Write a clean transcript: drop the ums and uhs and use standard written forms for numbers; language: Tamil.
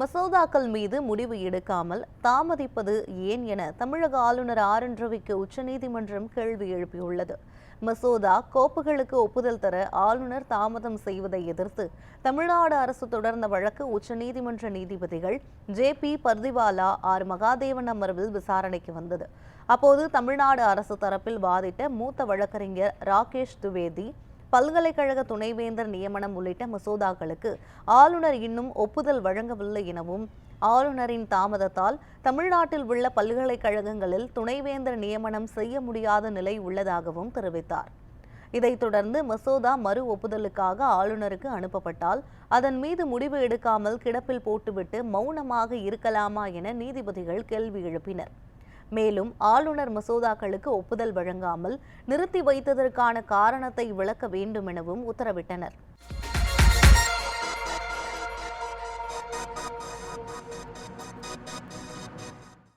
மசோதாக்கள் மீது முடிவு எடுக்காமல் தாமதிப்பது ஏன் என தமிழக ஆளுநர் ஆர் என் ரவிக்கு உச்சநீதிமன்றம் கேள்வி எழுப்பியுள்ளது. மசோதா கோப்புகளுக்கு ஒப்புதல் தர ஆளுநர் தாமதம் செய்வதை எதிர்த்து தமிழ்நாடு அரசு தொடர்ந்த வழக்கு உச்சநீதிமன்ற நீதிபதிகள் ஜே.பி. பர்திவாலா, ஆர். மகாதேவன் அமர்வில் விசாரணைக்கு வந்தது. அப்போது தமிழ்நாடு அரசு தரப்பில் வாதிட்ட மூத்த வழக்கறிஞர் ராகேஷ் துவேதி, பல்கலைக்கழக துணைவேந்தர் நியமனம் உள்ளிட்ட மசோதாக்களுக்கு ஆளுநர் இன்னும் ஒப்புதல் வழங்கவில்லை எனவும், ஆளுநரின் தாமதத்தால் தமிழ்நாட்டில் உள்ள பல்கலைக்கழகங்களில் துணைவேந்தர் நியமனம் செய்ய முடியாத நிலை உள்ளதாகவும் தெரிவித்தார். இதைத் தொடர்ந்து மசோதா மறு ஒப்புதலுக்காக ஆளுநருக்கு அனுப்பப்பட்டால் அதன் மீது முடிவு எடுக்காமல் கிடப்பில் போட்டுவிட்டு மௌனமாக இருக்கலாமா என நீதிபதிகள் கேள்வி எழுப்பினர். மேலும் ஆளுநர் மசோதாக்களுக்கு ஒப்புதல் வழங்காமல் நிறுத்தி வைத்ததற்கான காரணத்தை விளக்க வேண்டும் எனவும் உத்தரவிட்டனர்.